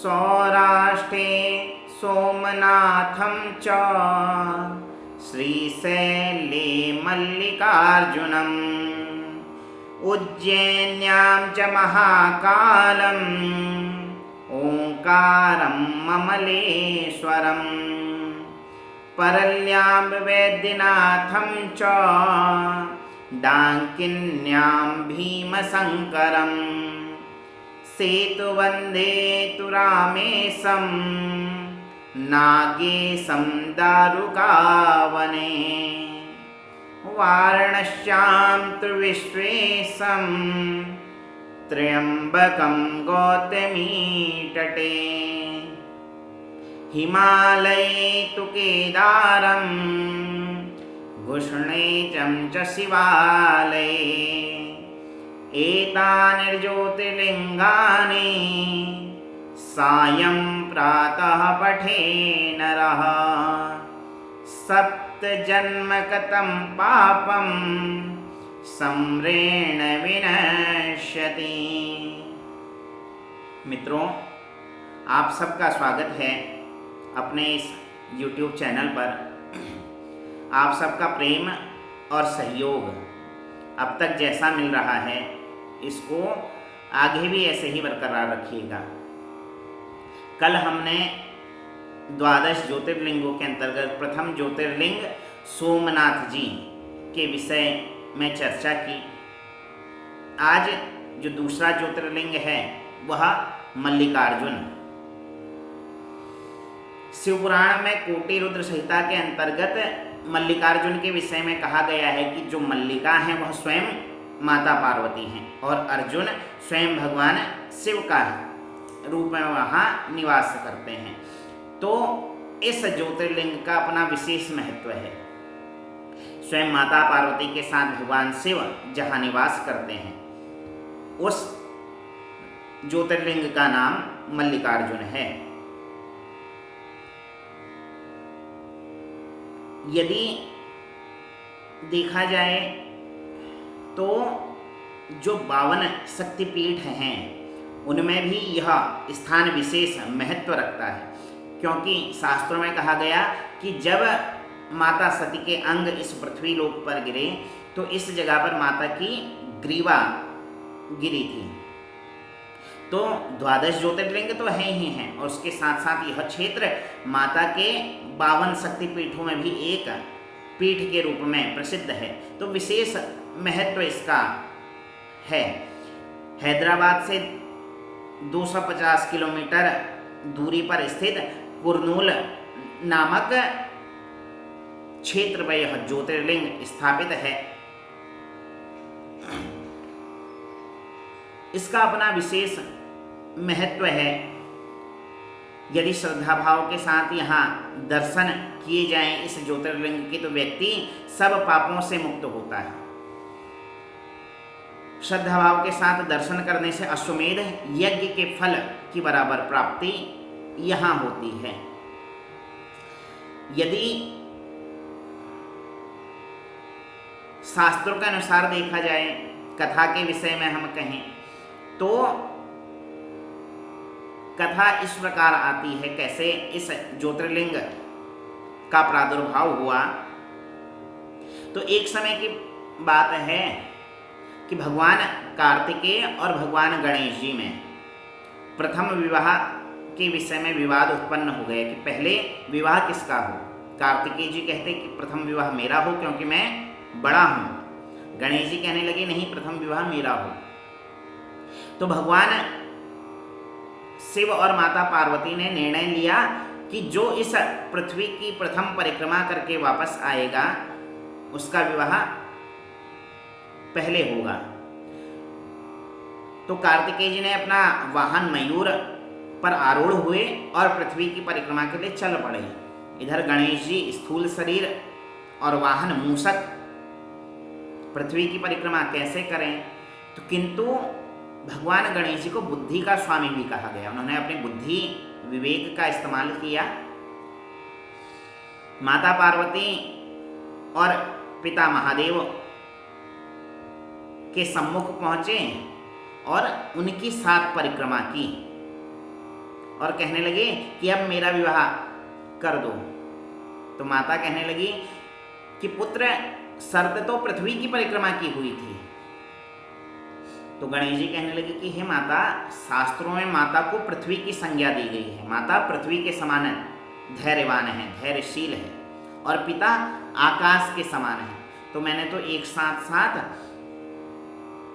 सौराष्ट्रे सोमनाथं च श्रीशैले मल्लिकार्जुनम् उज्जैन्यां च महाकालम् ओंकारं ममलेश्वरम् परल्यां वैद्यनाथं च डांकिन्यां भीमशंकरम् सेतुवन्दे तु रामेशं नागेशं दारुकावने वाराणस्यां तु विश्वेशं त्र्यम्बकं गौतमीतटे हिमालये तु केदारं घुष्णेचं च शिवालये एतानि ज्योतिर्लिङ्गानि सायं प्रातः पठे नरः सप्तजन्मकृतं पापं सम्रेण विनश्यति। मित्रों, आप सबका स्वागत है अपने इस YouTube चैनल पर। आप सबका प्रेम और सहयोग अब तक जैसा मिल रहा है, इसको आगे भी ऐसे ही बरकरार रखिएगा। कल हमने 12 ज्योतिर्लिंगों के अंतर्गत प्रथम ज्योतिर्लिंग सोमनाथ जी के विषय में चर्चा की। आज जो दूसरा ज्योतिर्लिंग है वह मल्लिकार्जुन। शिवपुराण में कोटि रुद्र संहिता के अंतर्गत मल्लिकार्जुन के विषय में कहा गया है कि जो मल्लिका हैं वह स्वयं माता पार्वती हैं और अर्जुन स्वयं भगवान शिव का रूप में वहाँ निवास करते हैं। तो इस ज्योतिर्लिंग का अपना विशेष महत्व है। स्वयं माता पार्वती के साथ भगवान शिव जहाँ निवास करते हैं, उस ज्योतिर्लिंग का नाम मल्लिकार्जुन है। यदि देखा जाए तो जो 52 शक्तिपीठ हैं उनमें भी यह स्थान विशेष महत्व रखता है, क्योंकि शास्त्रों में कहा गया कि जब माता सती के अंग इस पृथ्वी लोक पर गिरे तो इस जगह पर माता की ग्रीवा गिरी थी। तो 12 ज्योतिर्लिंग तो है ही हैं और उसके साथ साथ यह क्षेत्र माता के 52 शक्तिपीठों में भी एक पीठ के रूप में प्रसिद्ध है। तो विशेष महत्व इसका है। हैदराबाद से 250 किलोमीटर दूरी पर स्थित कुरनूल नामक क्षेत्र में यह ज्योतिर्लिंग स्थापित है। इसका अपना विशेष महत्व है। यदि श्रद्धा भाव के साथ यहाँ दर्शन किए जाएं इस ज्योतिर्लिंग के, तो व्यक्ति सब पापों से मुक्त होता है। श्रद्धा भाव के साथ दर्शन करने से अश्वमेध यज्ञ के फल की बराबर प्राप्ति यहाँ होती है। यदि शास्त्रों के अनुसार देखा जाए, कथा के विषय में हम कहें तो कथा इस प्रकार आती है, कैसे इस ज्योतिर्लिंग का प्रादुर्भाव हुआ। तो एक समय की बात है कि भगवान कार्तिकेय और भगवान गणेश जी में प्रथम विवाह के विषय में विवाद उत्पन्न हो गया कि पहले विवाह किसका हो। कार्तिकेय जी कहते कि प्रथम विवाह मेरा हो क्योंकि मैं बड़ा हूँ। गणेश जी कहने लगे नहीं, प्रथम विवाह मेरा हो। तो भगवान शिव और माता पार्वती ने निर्णय लिया कि जो इस पृथ्वी की प्रथम परिक्रमा करके वापस आएगा उसका विवाह पहले होगा। तो कार्तिकेय जी ने अपना वाहन मयूर पर आरूढ़ हुए और पृथ्वी की परिक्रमा के लिए चल पड़े। इधर गणेश जी स्थूल शरीर और वाहन मूषक पृथ्वी की परिक्रमा कैसे करें। तो किंतु भगवान गणेश जी को बुद्धि का स्वामी भी कहा गया। उन्होंने अपनी बुद्धि विवेक का इस्तेमाल किया। माता पार्वती और पिता महादेव के सम्मुख पहुंचे और उनकी 7 परिक्रमा की और कहने लगे कि अब मेरा विवाह कर दो। तो माता कहने लगी कि पुत्र, शर्त तो पृथ्वी की परिक्रमा की हुई थी। तो गणेश जी कहने लगे कि हे माता, शास्त्रों में माता को पृथ्वी की संज्ञा दी गई है। माता पृथ्वी के समान धैर्यवान है, धैर्यशील है, और पिता आकाश के समान है। तो मैंने तो एक साथ साथ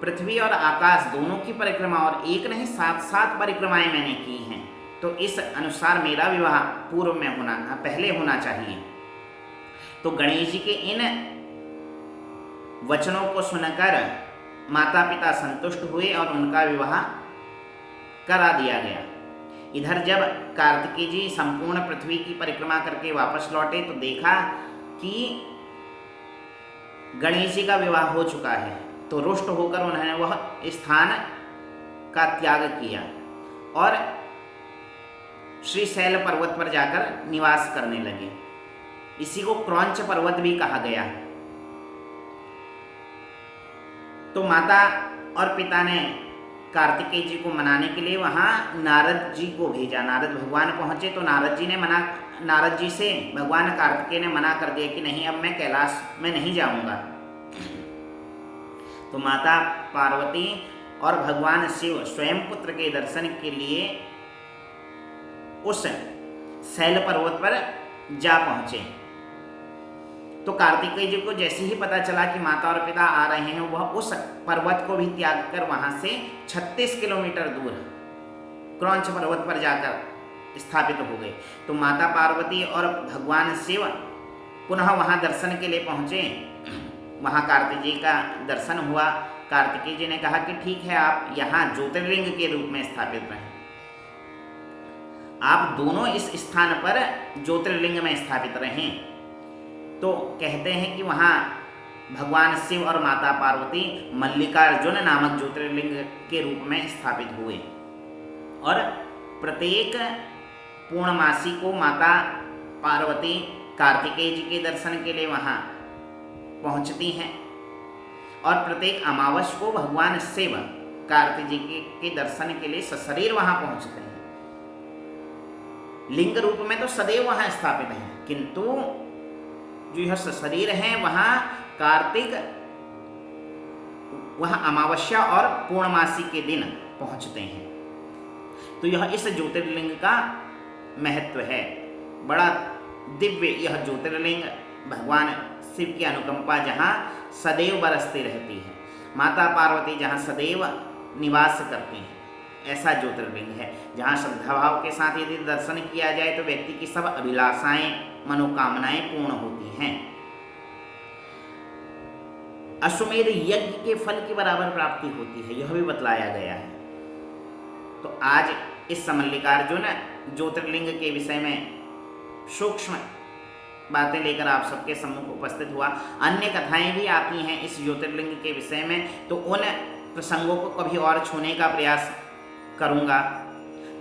पृथ्वी और आकाश दोनों की परिक्रमा, और एक नहीं 7 परिक्रमाएं मैंने की हैं। तो इस अनुसार मेरा विवाह पूर्व में पहले होना चाहिए। तो गणेश जी के इन वचनों को सुनकर माता पिता संतुष्ट हुए और उनका विवाह करा दिया गया। इधर जब कार्तिकेय जी संपूर्ण पृथ्वी की परिक्रमा करके वापस लौटे तो देखा कि गणेश जी का विवाह हो चुका है। तो रुष्ट होकर उन्होंने वह स्थान का त्याग किया और श्रीशैल पर्वत पर जाकर निवास करने लगे। इसी को क्रौंच पर्वत भी कहा गया। तो माता और पिता ने कार्तिकेय जी को मनाने के लिए वहाँ नारद जी को भेजा। नारद भगवान पहुँचे तो नारद जी से भगवान कार्तिकेय ने मना कर दिया कि नहीं, अब मैं कैलाश में नहीं जाऊँगा। तो माता पार्वती और भगवान शिव स्वयं पुत्र के दर्शन के लिए उस शैल पर्वत पर जा पहुँचे। तो कार्तिकेय जी को जैसे ही पता चला कि माता और पिता आ रहे हैं, वह उस पर्वत को भी त्याग कर वहाँ से 36 किलोमीटर दूर क्रौंच पर्वत पर जाकर स्थापित हो गए। तो माता पार्वती और भगवान शिव पुनः वहाँ दर्शन के लिए पहुँचे। वहाँ कार्तिक जी का दर्शन हुआ। कार्तिकेय जी ने कहा कि ठीक है, आप यहाँ ज्योतिर्लिंग के रूप में स्थापित रहें। आप दोनों इस स्थान पर ज्योतिर्लिंग में स्थापित रहें। तो कहते हैं कि वहाँ भगवान शिव और माता पार्वती मल्लिकार्जुन नामक ज्योतिर्लिंग के रूप में स्थापित हुए, और प्रत्येक पूर्णमासी को माता पार्वती कार्तिकेय जी के दर्शन के लिए वहाँ पहुँचती हैं, और प्रत्येक अमावस को भगवान शिव कार्तिक जी के दर्शन के लिए सशरीर वहाँ पहुँचते हैं। लिंग रूप में तो सदैव वहाँ स्थापित हैं, किंतु जो यह सशरीर हैं वहाँ कार्तिक, वहाँ अमावस्या और पूर्णमासी के दिन पहुँचते हैं। तो यह इस ज्योतिर्लिंग का महत्व है। बड़ा दिव्य यह ज्योतिर्लिंग, भगवान शिव की अनुकंपा जहाँ सदैव बरसती रहती है, माता पार्वती जहाँ सदैव निवास करती हैं, ऐसा ज्योतिर्लिंग है जहाँ श्रद्धाभाव के साथ यदि दर्शन किया जाए तो व्यक्ति की सब अभिलाषाएं, मनोकामनाएं पूर्ण होती हैं। अश्वमेध यज्ञ के फल की बराबर प्राप्ति होती है, यह भी बतलाया गया है। तो आज इस मल्लिकार्जुन ज्योतिर्लिंग के विषय में सूक्ष्म बातें लेकर आप सबके सम्मुख उपस्थित हुआ। अन्य कथाएं भी आती हैं इस ज्योतिर्लिंग के विषय में, तो उन प्रसंगों को कभी और छूने का प्रयास करूँगा।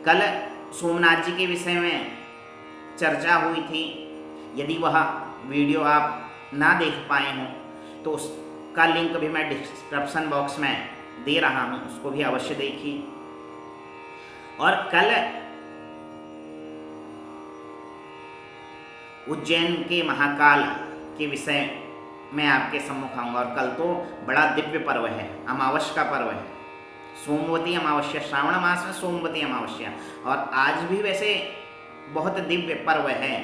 कल सोमनाथ जी के विषय में चर्चा हुई थी। यदि वह वीडियो आप ना देख पाए हों तो उसका लिंक भी मैं डिस्क्रिप्शन बॉक्स में दे रहा हूँ, उसको भी अवश्य देखिए। और कल उज्जैन के महाकाल के विषय में आपके सम्मुख आऊँगा। और कल तो बड़ा दिव्य पर्व है, अमावस्या का पर्व है, सोमवती अमावस्या, श्रावण मास में सोमवती अमावस्या। और आज भी वैसे बहुत दिव्य पर्व है,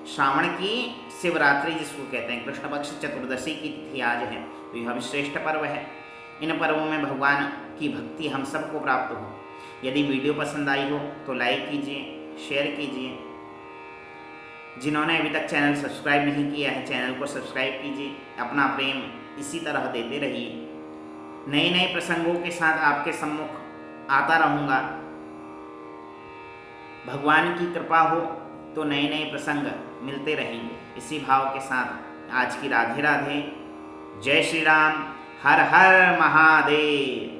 श्रावण की शिवरात्रि जिसको कहते हैं, कृष्ण पक्ष चतुर्दशी की तिथि आज है। तो यह भी श्रेष्ठ पर्व है। इन पर्वों में भगवान की भक्ति हम सबको प्राप्त हो। यदि वीडियो पसंद आई हो तो लाइक कीजिए, शेयर कीजिए। जिन्होंने अभी तक चैनल सब्सक्राइब नहीं किया है, चैनल को सब्सक्राइब कीजिए। अपना प्रेम इसी तरह देते रहिए। नए नए प्रसंगों के साथ आपके सम्मुख आता रहूँगा। भगवान की कृपा हो तो नए नए प्रसंग मिलते रहेंगे। इसी भाव के साथ आज की राधे राधे, जय श्री राम, हर हर महादेव।